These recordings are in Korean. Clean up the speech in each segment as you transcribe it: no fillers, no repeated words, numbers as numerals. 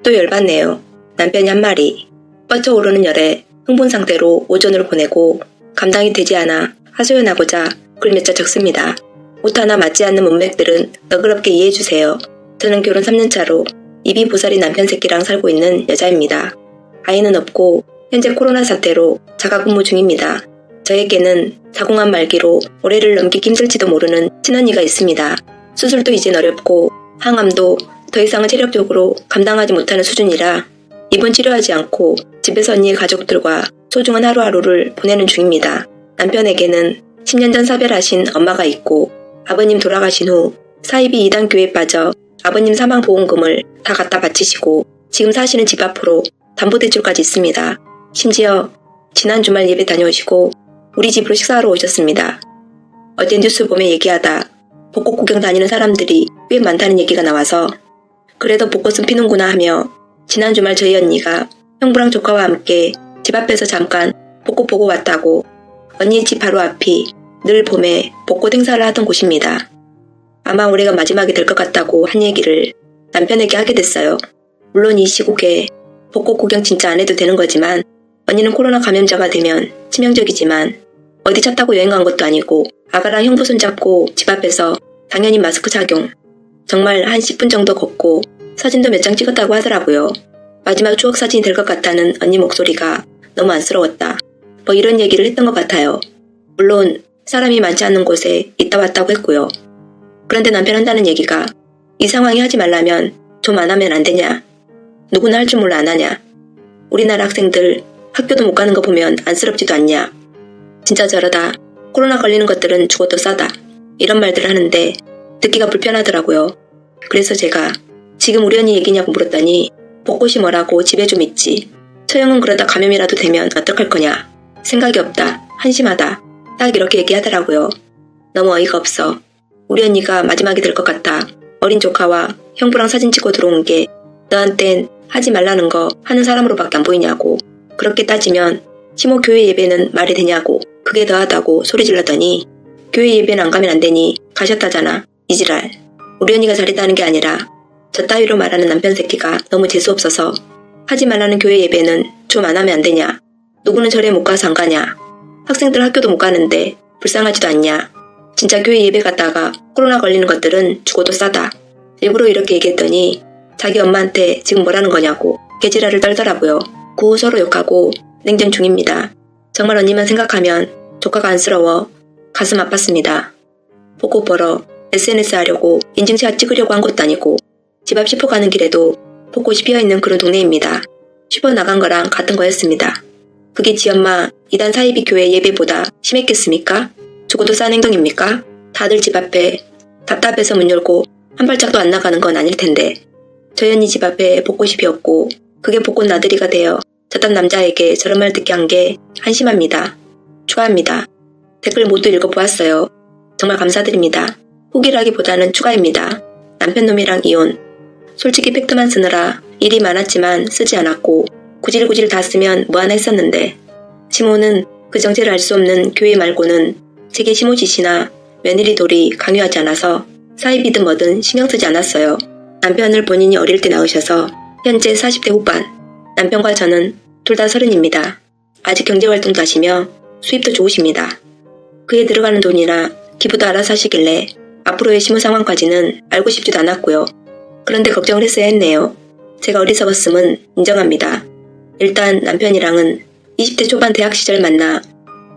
또 열받네요. 남편이 한 말이. 뻗쳐오르는 열에 흥분 상태로 오전을 보내고 감당이 되지 않아 하소연하고자 글 몇 자 적습니다. 옷 하나 맞지 않는 문맥들은 너그럽게 이해해주세요. 저는 결혼 3년차로 입이 보살인 남편 새끼랑 살고 있는 여자입니다. 아이는 없고 현재 코로나 사태로 자가근무 중입니다. 저에게는 자궁암 말기로 올해를 넘기기 힘들지도 모르는 친언니가 있습니다. 수술도 이젠 어렵고 항암도 더 이상은 체력적으로 감당하지 못하는 수준이라 입원 치료하지 않고 집에서 언니의 가족들과 소중한 하루하루를 보내는 중입니다. 남편에게는 10년 전 사별하신 엄마가 있고 아버님 돌아가신 후 사이비 이단 교회에 빠져 아버님 사망보험금을 다 갖다 바치시고 지금 사시는 집 앞으로 담보대출까지 있습니다. 심지어 지난 주말 예배 다녀오시고 우리 집으로 식사하러 오셨습니다. 어제 뉴스 보며 얘기하다 벚꽃 구경 다니는 사람들이 꽤 많다는 얘기가 나와서 그래도 벚꽃은 피는구나 하며 지난 주말 저희 언니가 형부랑 조카와 함께 집 앞에서 잠깐 벚꽃 보고 왔다고 언니의 집 바로 앞이 늘 봄에 벚꽃 행사를 하던 곳입니다. 아마 올해가 마지막이 될 것 같다고 한 얘기를 남편에게 하게 됐어요. 물론 이 시국에 벚꽃 구경 진짜 안 해도 되는 거지만 언니는 코로나 감염자가 되면 치명적이지만 어디 차 타고 여행 간 것도 아니고 아가랑 형부 손잡고 집 앞에서 당연히 마스크 착용. 정말 한 10분 정도 걷고 사진도 몇 장 찍었다고 하더라고요. 마지막 추억 사진이 될 것 같다는 언니 목소리가 너무 안쓰러웠다. 뭐 이런 얘기를 했던 것 같아요. 물론 사람이 많지 않은 곳에 있다 왔다고 했고요. 그런데 남편 한다는 얘기가 이 상황이 하지 말라면 좀 안 하면 안 되냐. 누구나 할 줄 몰라 안 하냐. 우리나라 학생들 학교도 못 가는 거 보면 안쓰럽지도 않냐. 진짜 저러다 코로나 걸리는 것들은 죽어도 싸다. 이런 말들을 하는데 듣기가 불편하더라고요. 그래서 제가 지금 우리 언니 얘기냐고 물었더니 벚꽃이 뭐라고 집에 좀 있지. 처형은 그러다 감염이라도 되면 어떡할 거냐. 생각이 없다. 한심하다. 딱 이렇게 얘기하더라고요. 너무 어이가 없어. 우리 언니가 마지막이 될 것 같다. 어린 조카와 형부랑 사진 찍고 들어온 게 너한텐 하지 말라는 거 하는 사람으로밖에 안 보이냐고. 그렇게 따지면 시모 교회 예배는 말이 되냐고. 그게 더하다고 소리 질렀더니 교회 예배는 안 가면 안 되니 가셨다잖아. 이지랄. 우리 언니가 잘했다는 게 아니라 저 따위로 말하는 남편 새끼가 너무 재수없어서 하지 말라는 교회 예배는 좀 안 하면 안 되냐. 누구는 절에 못 가서 안 가냐. 학생들 학교도 못 가는데 불쌍하지도 않냐. 진짜 교회 예배 갔다가 코로나 걸리는 것들은 죽어도 싸다. 일부러 이렇게 얘기했더니 자기 엄마한테 지금 뭐라는 거냐고 개지랄을 떨더라고요. 그 후 서로 욕하고 냉전 중입니다. 정말 언니만 생각하면 조카가 안쓰러워 가슴 아팠습니다. 벚꽃 보러 SNS 하려고 인증샷 찍으려고 한 것도 아니고 집 앞 슈퍼 가는 길에도 벚꽃이 피어있는 그런 동네입니다. 슈퍼 나간 거랑 같은 거였습니다. 그게 지 엄마 이단 사이비 교회 예배보다 심했겠습니까? 죽어도 싼 행동입니까? 다들 집 앞에 답답해서 문 열고 한 발짝도 안 나가는 건 아닐 텐데 저희 언니 집 앞에 벚꽃이 피었고 그게 벚꽃 나들이가 되어 저딴 남자에게 저런 말 듣게 한 게 한심합니다. 추가합니다. 댓글 모두 읽어보았어요. 정말 감사드립니다. 후기라기보다는 추가입니다. 남편놈이랑 이혼. 솔직히 팩트만 쓰느라 일이 많았지만 쓰지 않았고 구질구질 다 쓰면 뭐하나 했었는데 시모는 그 정체를 알 수 없는 교회 말고는 제게 시모 짓이나 며느리 돌이 강요하지 않아서 사이비든 뭐든 신경 쓰지 않았어요. 남편을 본인이 어릴 때 낳으셔서 현재 40대 후반. 남편과 저는 둘 다 30입니다. 아직 경제활동도 하시며 수입도 좋으십니다. 그에 들어가는 돈이나 기부도 알아서 하시길래 앞으로의 시모 상황까지는 알고 싶지도 않았고요. 그런데 걱정을 했어야 했네요. 제가 어리석었음은 인정합니다. 일단 남편이랑은 20대 초반 대학 시절 만나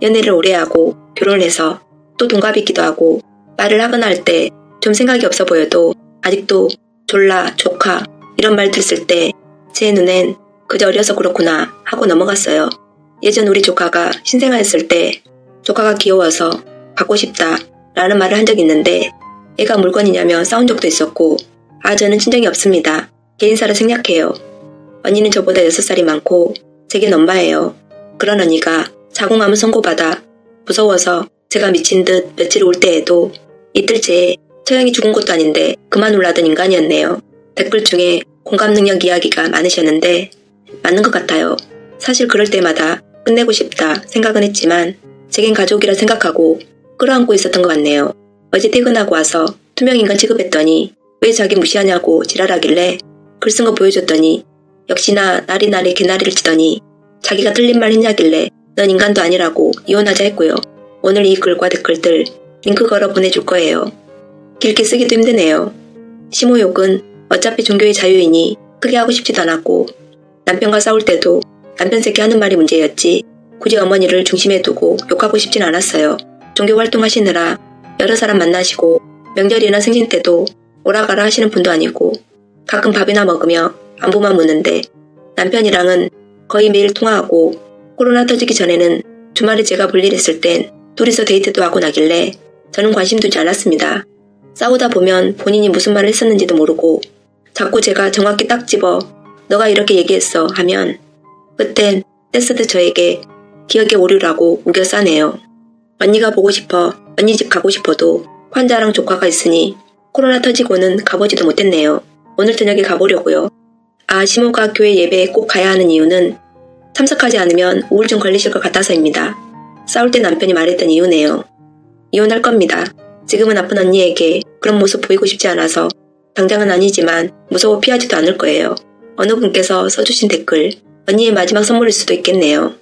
연애를 오래 하고 결혼을 해서 또 동갑이기도 하고 말을 하거나 할 때 좀 생각이 없어 보여도 아직도 졸라, 조카 이런 말들 쓸 때 제 눈엔 그저 어려서 그렇구나 하고 넘어갔어요. 예전 우리 조카가 신생아였을 때 조카가 귀여워서 갖고 싶다 라는 말을 한 적이 있는데 애가 물건이냐며 싸운 적도 있었고 저는 친정이 없습니다. 개인사로 생략해요. 언니는 저보다 6살이 많고 제겐 엄마예요. 그런 언니가 자궁암을 선고받아 무서워서 제가 미친 듯 며칠 올 때에도 이틀째에 처형이 죽은 것도 아닌데 그만 울라던 인간이었네요. 댓글 중에 공감 능력 이야기가 많으셨는데 맞는 것 같아요. 사실 그럴 때마다 끝내고 싶다 생각은 했지만 제겐 가족이라 생각하고 끌어안고 있었던 것 같네요. 어제 퇴근하고 와서 투명인간 취급했더니 왜 자기 무시하냐고 지랄하길래 글 쓴 거 보여줬더니 역시나 나리나리 개나리를 치더니 자기가 틀린 말 했냐길래 넌 인간도 아니라고 이혼하자 했고요. 오늘 이 글과 댓글들 링크 걸어 보내줄 거예요. 길게 쓰기도 힘드네요. 심호욕은 어차피 종교의 자유이니 크게 하고 싶지도 않았고 남편과 싸울 때도 남편 새끼 하는 말이 문제였지 굳이 어머니를 중심에 두고 욕하고 싶진 않았어요. 종교 활동하시느라 여러 사람 만나시고 명절이나 생신 때도 오라가라 하시는 분도 아니고 가끔 밥이나 먹으며 안부만 묻는데 남편이랑은 거의 매일 통화하고 코로나 터지기 전에는 주말에 제가 볼일 있을 땐 둘이서 데이트도 하고 나길래 저는 관심 두지 않았습니다. 싸우다 보면 본인이 무슨 말을 했었는지도 모르고 자꾸 제가 정확히 딱 집어 너가 이렇게 얘기했어 하면 그땐 떼쓰듯 저에게 기억의 오류라고 우겨 싸네요. 언니가 보고 싶어 언니 집 가고 싶어도 환자랑 조카가 있으니 코로나 터지고는 가보지도 못했네요. 오늘 저녁에 가보려고요. 아, 시모가 교회 예배에 꼭 가야 하는 이유는 참석하지 않으면 우울증 걸리실 것 같아서입니다. 싸울 때 남편이 말했던 이유네요. 이혼할 겁니다. 지금은 아픈 언니에게 그런 모습 보이고 싶지 않아서 당장은 아니지만 무서워 피하지도 않을 거예요. 어느 분께서 써주신 댓글, 언니의 마지막 선물일 수도 있겠네요.